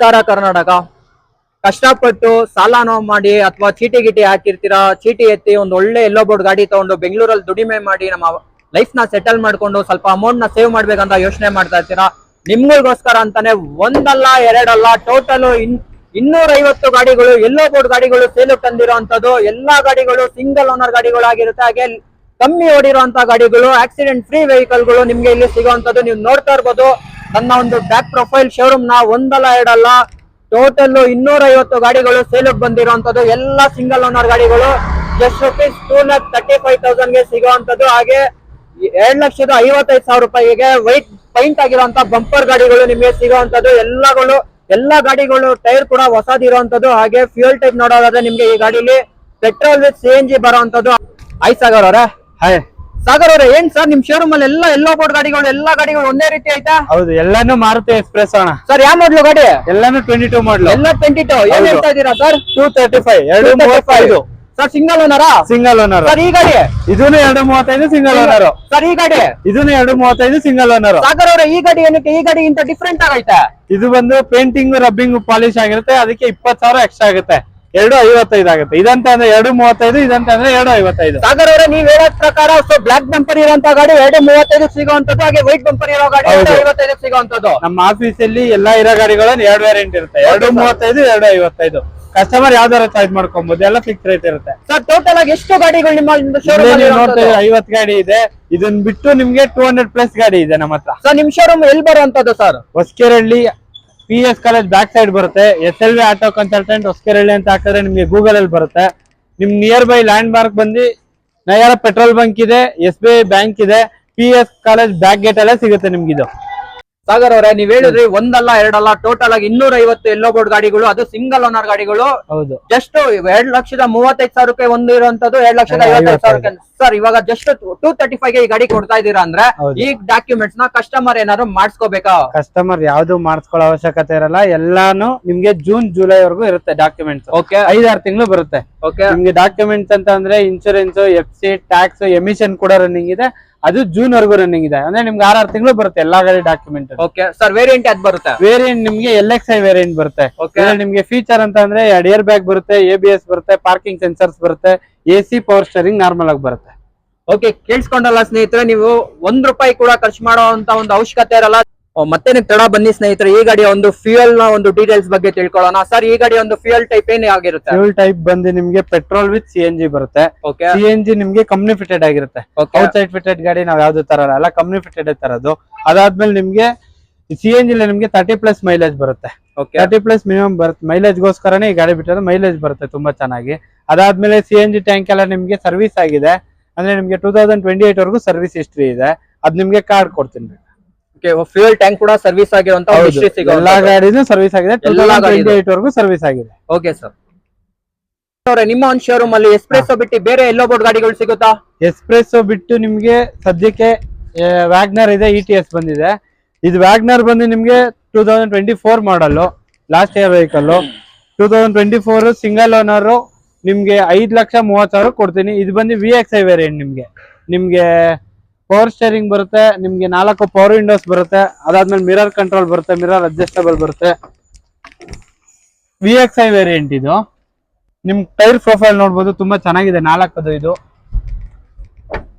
ನಮಸ್ಕಾರ ಕರ್ನಾಟಕ. ಕಷ್ಟಪಟ್ಟು ಸಾಲ ಮಾಡಿ ಅಥವಾ ಚೀಟಿ ಗಿಟಿ ಹಾಕಿರ್ತೀರಾ, ಚೀಟಿ ಎತ್ತಿ ಒಂದು ಒಳ್ಳೆ ಎಲ್ಲೋ ಬೋರ್ಡ್ ಗಾಡಿ ತಗೊಂಡು ಬೆಂಗಳೂರಲ್ಲಿ ದುಡಿಮೆ ಮಾಡಿ ನಮ್ಮ ಲೈಫ್ ನ ಸೆಟಲ್ ಮಾಡ್ಕೊಂಡು ಸ್ವಲ್ಪ ಅಮೌಂಟ್ ನ ಸೇವ್ ಮಾಡ್ಬೇಕಂತ ಯೋಚನೆ ಮಾಡ್ತಾ ಇರ್ತೀರಾ. ನಿಮ್ಗಳಿಗೋಸ್ಕರ ಅಂತಾನೆ ಒಂದಲ್ಲ ಎರಡಲ್ಲ ಟೋಟಲ್ 250 ಗಾಡಿಗಳು ಎಲ್ಲೋ ಬೋರ್ಡ್ ಗಾಡಿಗಳು ಸೇಲ್ ತಂದಿರುವಂತದ್ದು. ಎಲ್ಲಾ ಗಾಡಿಗಳು ಸಿಂಗಲ್ ಓನರ್ ಗಾಡಿಗಳಾಗಿರುತ್ತೆ. ಹಾಗೆ ಕಮ್ಮಿ ಓಡಿರುವಂತಹ ಗಾಡಿಗಳು, ಆಕ್ಸಿಡೆಂಟ್ ಫ್ರೀ ವೆಹಿಕಲ್ ಗಳು ನಿಮ್ಗೆ ಇಲ್ಲಿ ಸಿಗುವಂತದ್ದು. ನೀವು ನೋಡ್ತಾ ಇರ್ಬೋದು ನನ್ನ ಒಂದು ಬ್ಯಾಕ್ ಪ್ರೊಫೈಲ್ ಶೋರೂಮ್ ನ ಒಂದಲ್ಲ ಎರಡಲ್ಲ ಟೋಟಲ್ 250 ಗಾಡಿಗಳು ಸೇಲ್ ಬಂದಿರುವಂತದ್ದು. ಎಲ್ಲ ಸಿಂಗಲ್ ಓನರ್ ಗಾಡಿಗಳು ಜಸ್ಟ್ ₹2,35,000 ಗೆ ಸಿಗುವಂತದ್ದು. ಹಾಗೆ 2,55,000 ರೂಪಾಯಿಗೆ ವೈಟ್ ಪೈಂಟ್ ಆಗಿರುವಂತ ಬಂಪರ್ ಗಾಡಿಗಳು ನಿಮಗೆ ಸಿಗುವಂತದ್ದು. ಎಲ್ಲಾ ಗಾಡಿಗಳು ಟೈರ್ ಕೂಡ ಹೊಸದಿರುವಂತದ್ದು. ಹಾಗೆ ಫ್ಯೂಯಲ್ ಟೈಪ್ ನೋಡೋದಾದ್ರೆ ನಿಮ್ಗೆ ಈ ಗಾಡಿಲಿ ಪೆಟ್ರೋಲ್ ವಿತ್ CNG ಬರುವಂತದ್ದು. ಆಯ್ತು ಸಾಗರ್ ಅವರೇ. ಹಾಯ್ ಸಾಗರ್ ಅವರೇ, ಏನ್ ಸರ್ ನಿಮ್ ಶೋರೂಮ್ ಅಲ್ಲಿ ಎಲ್ಲೋ ಬೋರ್ಡ್ ಗಾಡಿಗಳು ಎಲ್ಲಾ ಗಾಡಿಗಳು ಒಂದೇ ರೀತಿ ಆಯ್ತಾ? ಹೌದು, ಎಲ್ಲಾನು ಮಾರುತಿ ಎಕ್ಸ್ಪ್ರೆಸ್ ಅಣ್ಣ. ಸರ್ ಯಾವ ಮಾಡ್ಲು ಗಾಡಿ? ಎಲ್ಲಾನು 22 ಮಾಡ್ಲು. ಎಲ್ಲ 22 ಏನ್ ಹೇಳ್ತಾ ಇದೀರಾ ಸರ್? 235 235 ಸರ್ ಸಿಂಗಲ್ ಓನರಾ? Single owner. ಸರ್ ಈ ಗಾಡಿ ಇದೂನು 235 ಸಿಂಗಲ್ ಓನರ್. ಸರ್ ಈ ಗಾಡಿ ಇದೂನು 235 ಸಿಂಗಲ್ ಓನರ್. ಸಾಗರ್ ಅವರೇ, ಈ ಗಾಡಿ ಏನಕ್ಕೆ ಈ ಗಾಡಿ ಇಂತ ಡಿಫ್ರೆಂಟ್ ಆಗೈತೆ? ಇದು ಬಂದು ಪೇಂಟಿಂಗ್ ರಬ್ಬಿಂಗ್ ಪಾಲಿಶ್ ಆಗಿರುತ್ತೆ, ಅದಕ್ಕೆ 20,000 ಎಕ್ಸ್ಟ್ರಾ ಆಗುತ್ತೆ. 255 ಆಗುತ್ತೆ. ಇದಂತ ಅಂದ್ರೆ 235, ಇದಂತ ಅಂದ್ರೆ 255. ಸಾಗರ್ ಅವರೇ, ನೀವ್ ಹೇಳೋ ಪ್ರಕಾರ ಬ್ಲಾಕ್ ಬಂಪರ್ ಇರುವಂತ ಗಾಡಿ 235 ಸಿಗುವಂತದ್ದು, ಹಾಗೆ ವೈಟ್ ಬಂಪರ್ ಇರೋ ಗಾಡಿ 255 ಸಿಗುವಂತದ್ದು. ನಮ್ಮ ಆಫೀಸ್ ಅಲ್ಲಿ ಎಲ್ಲಾ ಇರೋ ಗಾಡಿಗಳು 2 ವೇರಿಯಂಟ್ ಇರುತ್ತೆ, 235 255. ಕಸ್ಟಮರ್ ಯಾವ್ದಾರ ಚಾರ್ಜ್ ಮಾಡ್ಕೊಬಹುದು, ಎಲ್ಲ ಫಿಕ್ಸ್ ರೇಟ್ ಇರುತ್ತೆ. ಸರ್ ಟೋಟಲ್ ಆಗಿ ಎಷ್ಟು ಗಾಡಿಗಳು ನಿಮ್ಮ ಶೋರೂಮ್ ಅಲ್ಲಿ ನೋಡ್ತಾ 50 ಗಾಡಿ ಇದೆ. ಇದನ್ನ ಬಿಟ್ಟು ನಿಮ್ಗೆ 200+ ಗಾಡಿ ಇದೆ ನಮ್ಮ ಹತ್ರ. ಸರ್ ನಿಮ್ ಶೋರೂಮ್ ಎಲ್ಲಿ ಬರುವಂತದ್ದು ಸರ್? Hosakerehalli PS college back side ಬರುತ್ತೆ. SLV ಆಟೋ ಕನ್ಸಲ್ಟೆಂಟ್ ಹೊಸಕೆರಳ್ಳಿ ಅಂತ ಹಾಕಿದ್ರೆ ನಿಮ್ಗೆ ಗೂಗಲ್ ಅಲ್ಲಿ ಬರುತ್ತೆ. ನಿಮ್ ನಿಯರ್ ಬೈ ಲ್ಯಾಂಡ್ ಮಾರ್ಕ್ ಬಂದು ನಯಾರ ಪೆಟ್ರೋಲ್ ಬಂಕ್ ಇದೆ, SBI ಬ್ಯಾಂಕ್ ಇದೆ, PS ಕಾಲೇಜ್ ಬ್ಯಾಕ್ ಗೇಟ್ ಅಲ್ಲೇ ಸಿಗುತ್ತೆ ನಿಮ್ಗೆ ಇದು. ಸಾಗರ್ ಅವರೇ, ನೀವ್ ಹೇಳಿದ್ರಿ ಒಂದಲ್ಲ ಎರಡಲ್ಲ ಟೋಟಲ್ ಆಗಿ 250 ಎಲ್ಲೋ ಬೋರ್ಡ್ ಗಾಡಿಗಳು, ಅದು ಸಿಂಗಲ್ ಓನರ್ ಗಾಡಿಗಳು. ಹೌದು, ಜಸ್ಟ್ 2,35,000 ಒಂದು ಇರುವಂತದ್ದು, 2,55,000. ಸರ್ ಇವಾಗ ಜಸ್ಟ್ 235 ಗೆ ಈ ಗಾಡಿ ಕೊಡ್ತಾ ಇದೀರಾ ಅಂದ್ರೆ ಈ ಡಾಕ್ಯುಮೆಂಟ್ಸ್ ನ ಕಸ್ಟಮರ್ ಏನಾದ್ರು ಮಾಡಿಸ್ಕೋಬೇಕಾ? ಕಸ್ಟಮರ್ ಯಾವ್ದು ಮಾಡಿಸ್ಕೊಳ್ಳೋ ಅವಶ್ಯಕತೆ ಇರಲ್ಲ. ಎಲ್ಲಾನು ನಿಮ್ಗೆ ಜೂನ್ ಜುಲೈ ವರೆಗೂ ಇರುತ್ತೆ ಡಾಕ್ಯುಮೆಂಟ್ಸ್. ಓಕೆ, 5-6 ತಿಂಗಳು ಬರುತ್ತೆ. ಓಕೆ, ನಿಮ್ಗೆ ಡಾಕ್ಯುಮೆಂಟ್ಸ್ ಅಂತ ಅಂದ್ರೆ ಇನ್ಶೂರೆನ್ಸ್, FC, ಟ್ಯಾಕ್ಸ್, ಎಮಿಷನ್ ಕೂಡ ರನ್ನಿಂಗ್ ಇದೆ. ಅದು ಜೂನ್ ವರೆಗೂ ರನ್ನಿಂಗ್ ಇದೆ. ಅಂದ್ರೆ ನಿಮ್ಗೆ 6-6 ತಿಂಗಳು ಬರುತ್ತೆ ಎಲ್ಲಾ ಗಾಡಿ ಡಾಕ್ಯುಮೆಂಟ್. ಓಕೆ ಸರ್, ವೇರಿಯಂಟ್ ಯಾವ್ದು ಬರುತ್ತೆ? ವೇರಿಯಂಟ್ ನಿಮ್ಗೆ LXi ವೇರಿಯಂಟ್ ಬರುತ್ತೆ. ನಿಮ್ಗೆ ಫೀಚರ್ ಅಂತ ಅಂದ್ರೆ 2 ಏರ್ ಬ್ಯಾಗ್ ಬರುತ್ತೆ, ABS ಬರುತ್ತೆ, ಪಾರ್ಕಿಂಗ್ ಸೆನ್ಸರ್ಸ್ ಬರುತ್ತೆ, AC ಪವರ್ ಸ್ಟೀರಿಂಗ್ ನಾರ್ಮಲ್ ಆಗಿ ಬರುತ್ತೆ. ಓಕೆ, ಕೇಳಿಸ್ಕೊಂಡಲ್ಲ ಸ್ನೇಹಿತರೆ, ನೀವು ₹1 ಕೂಡ ಖರ್ಚು ಮಾಡುವಂತ ಒಂದು ಅವಶ್ಯಕತೆ ಇರಲ್ಲ. ಮತ್ತೆ ತಡ ಬನ್ನಿ ಸ್ನೇಹಿತರೆ, ಈ ಗಾಡಿಯ ಒಂದು ಫ್ಯೂಯಲ್ ನ ಒಂದು ಡೀಟೇಲ್ಸ್ ಬಗ್ಗೆ ತಿಳ್ಕೊಳ್ಳೋಣ. ಸರ್ ಈ ಗಾಡಿ ಒಂದು ಫ್ಯೂಯಲ್ ಟೈಪ್ ಏನೇ ಆಗಿರುತ್ತೆ? ಫ್ಯೂಯಲ್ ಟೈಪ್ ಬಂದು ನಿಮ್ಗೆ ಪೆಟ್ರೋಲ್ ವಿತ್ CNG ಬರುತ್ತೆ. CNG ನಿಮ್ಗೆ ಕಂಪ್ನಿ ಫಿಟೆಡ್ ಆಗಿರುತ್ತೆ. ಔಟ್ಸೈಡ್ ಫಿಟೆಡ್ ಗಾಡಿ ನಾವ್ ಯಾವ್ದು ತರಲ್ಲ, ಎಲ್ಲ ಕಂಪ್ನಿ ಫಿಟೆಡ್ ತರೋದು. ಅದಾದ್ಮೇಲೆ ನಿಮ್ಗೆ CNG ನಿಮ್ಗೆ 30+ ಮೈಲೇಜ್ ಬರುತ್ತೆ. 30+ ಮಿನಿಮಮ್ ಬರುತ್ತೆ. ಮೈಲೇಜ್ ಗೋಸ್ಕರನೇ ಈ ಗಾಡಿ ಬಿಟ್ಟರೆ ಮೈಲೇಜ್ ಬರುತ್ತೆ ತುಂಬಾ ಚೆನ್ನಾಗಿ. ಅದಾದ್ಮೇಲೆ CNG ಟ್ಯಾಂಕ್ ಎಲ್ಲ ನಿಮ್ಗೆ ಸರ್ವಿಸ್ ಆಗಿದೆ. ಅಂದ್ರೆ ನಿಮ್ಗೆ 2028 ವರೆಗೂ ಸರ್ವಿಸ್ ಹಿಸ್ಟ್ರಿ ಇದೆ. ಅದ್ ನಿಮ್ಗೆ ಕಾರ್ಡ್ ಕೊಡ್ತೀನಿ. ಫ್ಯೂಯಲ್ ಟ್ಯಾಂಕ್ ಕೂಡ ಸರ್ವಿಸ್ ಆಗಿರುವಂತ ಎಲ್ಲಾ ಗಾಡಿನೂ ಸರ್ವಿಸ್ ಆಗಿದೆ. 2028 ವರೆಗೂ ಸರ್ವಿಸ್ ಆಗಿದೆ. ಓಕೆ ಸರ್, ನಿಮ್ಮ ಒಂದು ಶೋರೂಮ್ ಅಲ್ಲಿ ಎಸ್ಪ್ರೆಸೋ ಬಿಟ್ಟು ಬೇರೆ ಎಲ್ಲೋ ಬೋರ್ಡ್ ಗಾಡಿಗಳು ಸಿಗುತ್ತಾ? ಎಸ್ಪ್ರೆಸೋ ಬಿಟ್ಟು ನಿಮ್ಗೆ ಸದ್ಯಕ್ಕೆ ವ್ಯಾಗ್ನರ್ ಇದೆ, ETS ಬಂದಿದೆ. ಇದು ವ್ಯಾಗ್ನರ್ ಬಂದು ನಿಮ್ಗೆ 2024 model, last year vehicle. 2024 single owner ನಿಮ್ಗೆ 5,30,000 ಕೊಡ್ತೀನಿ. ಇದು ಬಂದು VXi ವೇರಿಯಂಟ್. ನಿಮ್ಗೆ ಪವರ್ ಸ್ಟೇರಿಂಗ್ ಬರುತ್ತೆ, ನಿಮ್ಗೆ 4 ಪವರ್ ವಿಂಡೋಸ್ ಬರುತ್ತೆ. ಅದಾದ್ಮೇಲೆ ಮಿರರ್ ಕಂಟ್ರೋಲ್ ಬರುತ್ತೆ, ಮಿರರ್ ಅಡ್ಜಸ್ಟಬಲ್ ಬರುತ್ತೆ. VXi ವೇರಿಯಂಟ್ ಇದು. ನಿಮ್ ಟೈರ್ ಪ್ರೊಫೈಲ್ ನೋಡ್ಬೋದು, ತುಂಬಾ ಚೆನ್ನಾಗಿದೆ. 4 ಇದು.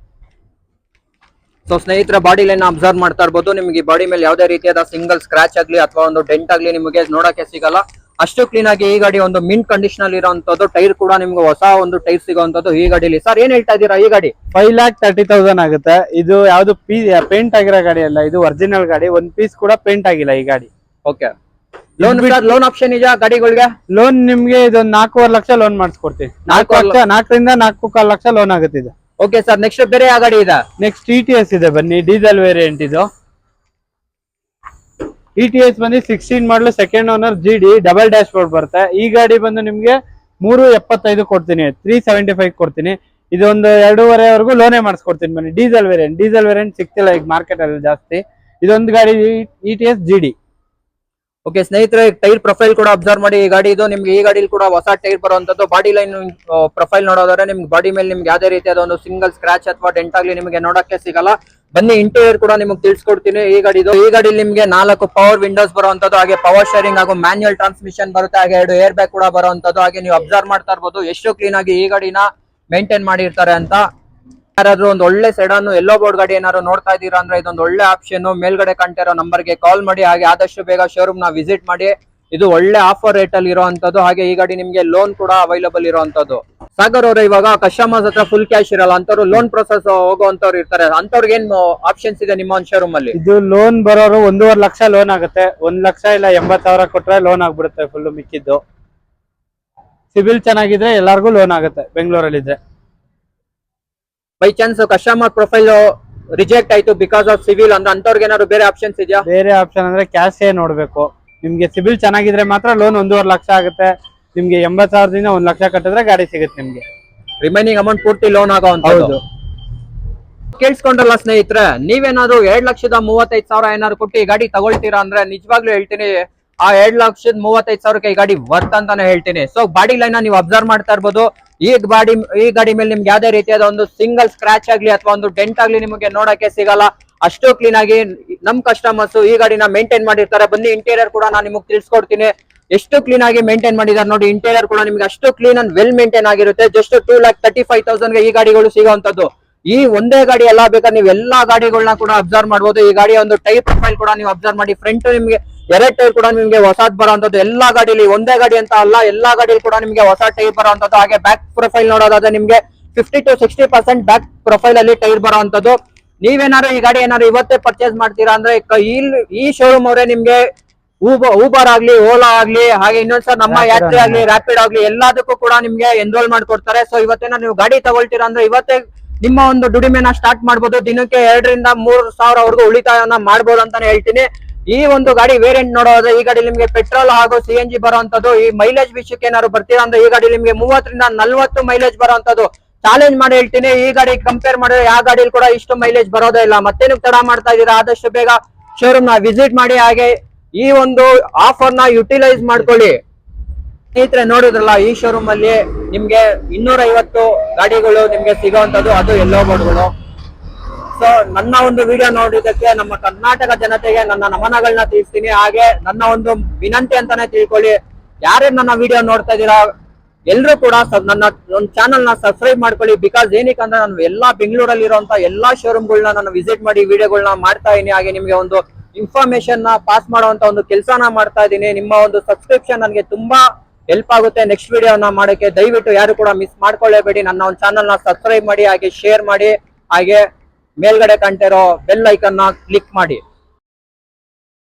ಸೊ ಸ್ನೇಹಿತರ, ಬಾಡಿ ಲೈನ್ ಅಬ್ಸರ್ವ್ ಮಾಡ್ತಾ ಇರ್ಬೋದು. ನಿಮ್ಗೆ ಬಾಡಿ ಮೇಲೆ ಯಾವುದೇ ರೀತಿಯಾದ ಸಿಂಗಲ್ ಸ್ಕ್ರಾಚ್ ಆಗ್ಲಿ ಅಥವಾ ಒಂದು ಡೆಂಟ್ ಆಗ್ಲಿ ನಿಮಗೆ ನೋಡಕ್ಕೆ ಸಿಗಲ್ಲ. ಅಷ್ಟು ಕ್ಲೀನ್ ಆಗಿ ಈ ಗಾಡಿ ಒಂದು ಮಿಂಟ್ ಕಂಡೀಷನ್ ಅಲ್ಲಿ ಇರುವಂತದ್ದು. ಟೈರ್ ಕೂಡ ನಿಮ್ಗೆ ಹೊಸ ಒಂದು ಟೈರ್ ಸಿಗುವಂತದ್ದು ಈ ಗಾಡಿಲಿ. ಸರ್ ಏನ್ ಹೇಳ್ತಾ ಇದೀರಾ? ಈ ಗಾಡಿ 5,30,000 ಆಗುತ್ತೆ. ಇದು ಯಾವ್ದು ಪೇಂಟ್ ಆಗಿರೋ ಗಾಡಿ ಅಲ್ಲ, ಇದು ಒರಿಜಿನಲ್ ಗಾಡಿ. ಒಂದ್ ಪೀಸ್ ಕೂಡ ಪೇಂಟ್ ಆಗಿಲ್ಲ ಈ ಗಾಡಿ. ಓಕೆ, ಲೋನ್ ಆಪ್ಷನ್ ಇದೆಯಾ ಗಾಡಿಗಳಿಗೆ? ಲೋನ್ ನಿಮ್ಗೆ ಇದೊಂದು 4.5 ಲಕ್ಷ ಲೋನ್ ಮಾಡಿಸ್ಕೊಡ್ತೀವಿ. 4,00,000 4.5 ಲಕ್ಷ ಲೋನ್ ಆಗುತ್ತೆ ಇದು. ಓಕೆ ಸರ್, ನೆಕ್ಸ್ಟ್ ಬೇರೆ ಯಾವ ಗಾಡಿ ಇದೆ? ನೆಕ್ಸ್ಟ್ ETS ಇದೆ ಬನ್ನಿ, ಡೀಸೆಲ್ ವೇರಿಯಂಟ್ ಇದು. ETS ಬಂದು 16 ಮಾಡಲು, second owner, GD, double dash board ಬರುತ್ತೆ. ಈ ಗಾಡಿ ಬಂದು ನಿಮ್ಗೆ 375 ಕೊಡ್ತೀನಿ, 375 ಕೊಡ್ತೀನಿ. ಇದೊಂದು 2.5 ಲೋನೇ ಮಾಡಿಸ್ಕೊಡ್ತೀನಿ ಬನ್ನಿ. ಡೀಸೆಲ್ ವೇರಿಯಂಟ್ ಸಿಗ್ತಿಲ್ಲ ಈಗ ಮಾರ್ಕೆಟ್ ಅಲ್ಲಿ ಜಾಸ್ತಿ. ಇದೊಂದು ಗಾಡಿ ETS GD. ಓಕೆ ಸ್ನೇಹಿತರೆ, ಟೈರ್ ಪ್ರೊಫೈಲ್ ಕೂಡ ಅಬ್ಸರ್ವ್ ಮಾಡಿ. ಈ ಗಾಡಿ ಇದು ನಿಮ್ಗೆ ಈ ಗಾಡಿಲಿ ಕೂಡ ಹೊಸ ಟೈರ್ ಬರುವಂತದ್ದು. ಬಾಡಿ ಲೈನ್ ಪ್ರೊಫೈಲ್ ನೋಡೋದಾದ್ರೆ ನಿಮ್ಗೆ ಬಾಡಿ ಮೇಲೆ ನಿಮ್ಗೆ ಯಾವುದೇ ರೀತಿಯಾದ ಒಂದು ಸಿಂಗಲ್ ಸ್ಕ್ರಾಚ್ ಅಥವಾ ಡೆಂಟ್ ಆಗ್ಲಿ ನಿಮಗೆ ನೋಡಕ್ಕೆ ಸಿಗಲ್ಲ. ಬನ್ನಿ ಇಂಟೀರಿಯರ್ ಕೂಡ ನಿಮಗೆ ತಿಳಿಸ್ಕೊಡ್ತೀನಿ ಈ ಗಾಡಿ ನಿಮ್ಗೆ 4 ಪವರ್ ವಿಂಡೋಸ್ ಬರುವಂತದ್ದು, ಹಾಗೆ ಪವರ್ ಶೇರಿಂಗ್ ಹಾಗೂ ಮ್ಯಾನ್ಯುಯಲ್ ಟ್ರಾನ್ಸ್ಮಿಷನ್ ಬರುತ್ತೆ, ಹಾಗೆ 2 ಏರ್ ಬ್ಯಾಗ್ ಕೂಡ ಬರುವಂತದ್ದು. ಹಾಗೆ ನೀವು ಅಬ್ಸರ್ವ್ ಮಾಡ್ತಾ ಇರ್ಬೋದು ಎಷ್ಟು ಕ್ಲೀನ್ ಆಗಿ ಈ ಗಾಡಿನ ಮೇಂಟೈನ್ ಮಾಡಿರ್ತಾರೆ ಅಂತ. ಯಾರಾದ್ರೂ ಒಂದು ಒಳ್ಳೆ ಸೆಡಾನ್ ಎಲ್ಲೋ ಬೋರ್ಡ್ ಗಾಡಿ ಏನಾದ್ರು ನೋಡ್ತಾ ಇದ್ದೀರಾ ಅಂದ್ರೆ ಇದೊಂದು ಒಳ್ಳೆ ಆಪ್ಷನ್. ಮೇಲ್ಗಡೆ ಕಾಣ್ತಿರೋ ನಂಬರ್ಗೆ ಕಾಲ್ ಮಾಡಿ, ಹಾಗೆ ಆದಷ್ಟು ಬೇಗ ಶೋರೂಮ್ ನ ವಿಸಿಟ್ ಮಾಡಿ. ಇದು ಒಳ್ಳೆ ಆಫರ್ ರೇಟ್ ಅಲ್ಲಿ ಇರುವಂತದ್ದು. ಹಾಗೆ ಈ ಗಾಡಿ ನಿಮ್ಗೆ ಲೋನ್ ಕೂಡ ಅವೈಲಬಲ್ ಇರುವಂತದ್ದು. ಸಾಗರ್ ಅವರು ಇವಾಗ ಕಸ್ಟಮರ್ಸ್ ಹತ್ರ ಫುಲ್ ಕ್ಯಾಶ್ ಇರಲ್ಲ, ಅಂತವ್ರು ಲೋನ್ ಪ್ರೊಸೆಸ್ ಹೋಗುವಂತವ್ರು ಇರ್ತಾರೆ, ಅಂತವ್ರಿಗೆ ಏನ್ ಆಪ್ಷನ್ಸ್ ಇದೆ ನಿಮ್ಮ ಶೋರೂಮ್ ಅಲ್ಲಿ? ಇದು ಲೋನ್ ಬರೋರು 1.5 ಲಕ್ಷ ಲೋನ್ ಆಗುತ್ತೆ. 1 ಲಕ್ಷ ಇಲ್ಲ 80,000 ಕೊಟ್ರೆ ಲೋನ್ ಆಗ್ಬಿಡುತ್ತೆ ಫುಲ್ ಮಿಕ್ಕಿದ್ದು. ಸಿಬಿಲ್ ಚೆನ್ನಾಗಿದ್ರೆ ಎಲ್ಲಾರ್ಗು ಲೋನ್ ಆಗುತ್ತೆ ಬೆಂಗಳೂರಲ್ಲಿ ಇದ್ರೆ. By chance customer profile reject ಆಯ್ತು ಬಿಕಾಸ್ ಆಫ್ ಸಿವಿಲ್ ಅಂದ್ರೆ ಅಂತವ್ರಿಗೆ ಏನಾದ್ರು ಬೇರೆ ಆಪ್ಷನ್ಸ್ ಇದೆಯಾ? ಬೇರೆ ಆಪ್ಷನ್ ಅಂದ್ರೆ ಕ್ಯಾಶ್ ನೋಡ್ಬೇಕು. ನಿಮ್ಗೆ ಸಿಬಿಲ್ ಚೆನ್ನಾಗಿದ್ರೆ ಮಾತ್ರ ಲೋನ್ 1.5 ಲಕ್ಷ ಆಗುತ್ತೆ. ನಿಮ್ಗೆ 80,000ದಿಂದ 1 ಲಕ್ಷ ಕಟ್ಟಿದ್ರೆ ಗಾಡಿ ಸಿಗುತ್ತೆ ನಿಮ್ಗೆ. ರಿಮೈನಿಂಗ್ ಅಮೌಂಟ್ ಪೂರ್ತಿ ಲೋನ್ ಆಗೋವಂಥದ್ದು. ಕೇಳಿಸ್ಕೊಂಡ್ರಲ್ಲ ಸ್ನೇಹಿತರೆ, ನೀವೇನಾದ್ರು 2,35,000 ಏನಾದ್ರು ಕೊಟ್ಟು ಈ ಗಾಡಿ ತಗೊಳ್ತೀರಾ ಅಂದ್ರೆ ನಿಜವಾಗ್ಲೂ ಹೇಳ್ತೀನಿ ಆ 2,35,000 ಈ ಗಾಡಿ ವರ್ತ್ ಅಂತಾನೆ ಹೇಳ್ತೀನಿ. ಸೊ ಬಾಡಿ ಲೈನ್ ನೀವು ಅಬ್ಸರ್ವ್ ಮಾಡ್ತಾ ಇರ್ಬೋದು. ಈ ಗಾಡಿ ಮೇಲೆ ನಿಮ್ಗೆ ಯಾವ್ದೇ ರೀತಿಯಾದ ಒಂದು ಸಿಂಗಲ್ ಸ್ಕ್ರಾಚ್ ಆಗ್ಲಿ ಅಥವಾ ಒಂದು ಡೆಂಟ್ ಆಗ್ಲಿ ನಿಮಗೆ ನೋಡಕ್ಕೆ ಸಿಗಲ್ಲ. ಅಷ್ಟು ಕ್ಲೀನ್ ಆಗಿ ನಮ್ ಕಸ್ಟಮರ್ಸ್ ಈ ಗಾಡಿನ ಮೇಂಟೈನ್ ಮಾಡಿರ್ತಾರೆ. ಬನ್ನಿ ಇಂಟೀರಿಯರ್ ಕೂಡ ನಾನು ನಿಮಗೆ ತಿಳಿಸ್ಕೊಡ್ತೀನಿ ಎಷ್ಟು ಕ್ಲೀನ್ ಆಗಿ ಮೇಂಟೈನ್ ಮಾಡಿದಾರೆ ನೋಡಿ. ಇಂಟೀರಿಯರ್ ಕೂಡ ನಿಮ್ಗೆ ಅಷ್ಟು ಕ್ಲೀನ್ ಅಂಡ್ ವೆಲ್ ಮೇಂಟೈನ್ ಆಗಿರುತ್ತೆ. ಜಸ್ಟ್ 2,35,000 ಈ ಗಾಡಿಗಳು ಸಿಗುವಂತದ್ದು. ಈ ಒಂದೇ ಗಾಡಿ ಎಲ್ಲ ಬೇಕಾದ್ರೆ ನೀವು ಎಲ್ಲಾ ಗಾಡಿಗಳನ್ನ ಕೂಡ ಅಬ್ಸರ್ವ್ ಮಾಡಬಹುದು. ಈ ಗಾಡಿಯ ಒಂದು ಟೈರ್ ಪ್ರೊಫೈಲ್ ಕೂಡ ನೀವು ಅಬ್ಸರ್ವ್ ಮಾಡಿ. ಫ್ರಂಟ್ ನಿಮ್ಗೆ 2 ಟೈರ್ ಕೂಡ ನಿಮ್ಗೆ ಹೊಸದ್ ಬರುವಂತದ್ದು. ಎಲ್ಲಾ ಗಾಡಿಲಿ ಒಂದೇ ಗಾಡಿ ಅಂತ ಅಲ್ಲ, ಎಲ್ಲಾ ಗಾಡಿಲಿ ಕೂಡ ನಿಮ್ಗೆ ಹೊಸ ಟೈರ್ ಬರುವಂತದ್ದು. ಹಾಗೆ ಬ್ಯಾಕ್ ಪ್ರೊಫೈಲ್ ನೋಡೋದಾದ್ರೆ ನಿಮ್ಗೆ 50 to 60% ಬ್ಯಾಕ್ ಪ್ರೊಫೈಲ್ ಅಲ್ಲಿ ಟೈರ್ ಬರುವಂತದ್ದು. ನೀವೇನಾದ್ರು ಈ ಗಾಡಿ ಏನಾದ್ರು ಇವತ್ತೇ ಪರ್ಚೇಸ್ ಮಾಡ್ತೀರಾ ಅಂದ್ರೆ ಈ ಶೋರೂಮ್ ಅವರೇ ನಿಮ್ಗೆ ಊಬರ್ ಆಗ್ಲಿ, ಓಲಾ ಆಗ್ಲಿ, ಹಾಗೆ ಇನ್ನೊಂದ್ಸಲ ನಮ್ಮ ಯಾತ್ರೆ ಆಗ್ಲಿ, ರ್ಯಾಪಿಡ್ ಆಗ್ಲಿ ಎಲ್ಲದಕ್ಕೂ ಕೂಡ ನಿಮ್ಗೆ ಎನ್ರೋಲ್ ಮಾಡ್ಕೊಡ್ತಾರೆ. ಸೊ ಇವತ್ತೇನ ನೀವು ಗಾಡಿ ತಗೊಳ್ತೀರಾ ಅಂದ್ರೆ ಇವತ್ತೇ ನಿಮ್ಮ ಒಂದು ದುಡಿಮೆನ ಸ್ಟಾರ್ಟ್ ಮಾಡ್ಬೋದು. ದಿನಕ್ಕೆ 2,000 to 3,000 ಉಳಿತಾಯವನ್ನ ಮಾಡ್ಬೋದು ಅಂತಾನೆ ಹೇಳ್ತೀನಿ. ಈ ಒಂದು ಗಾಡಿ ವೇರಿಯಂಟ್ ನೋಡೋದ್ರೆ ಈ ಗಾಡಿ ನಿಮ್ಗೆ ಪೆಟ್ರೋಲ್ ಹಾಗೂ CNG ಬರುವಂತದ್ದು. ಈ ಮೈಲೇಜ್ ವಿಷಯಕ್ಕೆ ಏನಾದ್ರು ಬರ್ತೀರಾ ಅಂದ್ರೆ ಈ ಗಾಡಿ ನಿಮ್ಗೆ 30 ರಿಂದ 40 ಮೈಲೇಜ್ ಬರುವಂತದ್ದು. ಚಾಲೆಂಜ್ ಮಾಡಿ ಹೇಳ್ತೀನಿ, ಈ ಗಾಡಿ ಕಂಪೇರ್ ಮಾಡಿದ್ರೆ ಯಾವ ಗಾಡಿಲಿ ಕೂಡ ಇಷ್ಟು ಮೈಲೇಜ್ ಬರೋದೇ ಇಲ್ಲ. ಮತ್ತೇನು ತಡ ಮಾಡ್ತಾ ಇದೀರಾ, ಆದಷ್ಟು ಬೇಗ ಶೋರೂಮ್ ನ ವಿಸಿಟ್ ಮಾಡಿ, ಹಾಗೆ ಈ ಒಂದು ಆಫರ್ ನ ಯುಟಿಲೈಸ್ ಮಾಡ್ಕೊಳ್ಳಿ. ಸ್ನೇಹಿತರೆ ನೋಡಿದ್ರಲ್ಲ, ಈ ಶೋರೂಮ್ ಅಲ್ಲಿ ನಿಮ್ಗೆ 250 ಗಾಡಿಗಳು ನಿಮ್ಗೆ ಸಿಗುವಂತದ್ದು, ಅದು ಎಲ್ಲೋ ಬೋರ್ಡ್ಗಳು. ಸೊ ನನ್ನ ಒಂದು ವಿಡಿಯೋ ನೋಡಿದಕ್ಕೆ ನಮ್ಮ ಕರ್ನಾಟಕ ಜನತೆಗೆ ನನ್ನ ನಮನಗಳನ್ನ ತಿಳಿಸ್ತೀನಿ. ಹಾಗೆ ನನ್ನ ಒಂದು ವಿನಂತಿ ಅಂತಾನೆ ತಿಳ್ಕೊಳ್ಳಿ, ಯಾರೇ ನನ್ನ ವಿಡಿಯೋ ನೋಡ್ತಾ ಇದೀರಾ ಎಲ್ರು ಕೂಡ ನನ್ನ ಒಂದು ಚಾನಲ್ ನ ಸಬ್ಸ್ಕ್ರೈಬ್ ಮಾಡ್ಕೊಳ್ಳಿ. ಬಿಕಾಸ್ ಏನಕ್ಕೆ ಅಂದ್ರೆ ನಾನು ಎಲ್ಲಾ ಬೆಂಗಳೂರಲ್ಲಿ ಇರುವಂತ ಎಲ್ಲಾ ಶೋರೂಮ್ಗಳನ್ನ ನಾನು ವಿಸಿಟ್ ಮಾಡಿ ವಿಡಿಯೋಗಳನ್ನ ಮಾಡ್ತಾ ಇದೀನಿ. ಹಾಗೆ ನಿಮ್ಗೆ ಒಂದು ಇನ್ಫಾರ್ಮೇಶನ್ ನ ಪಾಸ್ ಮಾಡುವಂತ ಒಂದು ಕೆಲಸನ ಮಾಡ್ತಾ ಇದ್ದೀನಿ. ನಿಮ್ಮ ಒಂದು ಸಬ್ಸ್ಕ್ರಿಪ್ಷನ್ ನನಗೆ ತುಂಬಾ ಹೆಲ್ಪ್ ಆಗುತ್ತೆ ನೆಕ್ಸ್ಟ್ ವಿಡಿಯೋನ ಮಾಡಕ್ಕೆ. ದಯವಿಟ್ಟು ಯಾರು ಕೂಡ ಮಿಸ್ ಮಾಡ್ಕೊಳ್ಳೇಬೇಡಿ. ನನ್ನ ಒಂದು ಚಾನಲ್ ನ ಸಬ್ಸ್ಕ್ರೈಬ್ ಮಾಡಿ, ಹಾಗೆ ಶೇರ್ ಮಾಡಿ, ಹಾಗೆ ಮೇಲ್ಗಡೆ ಕಾಣ್ತಿರೋ ಬೆಲ್ ಐಕನ್ ನ ಕ್ಲಿಕ್ ಮಾಡಿ.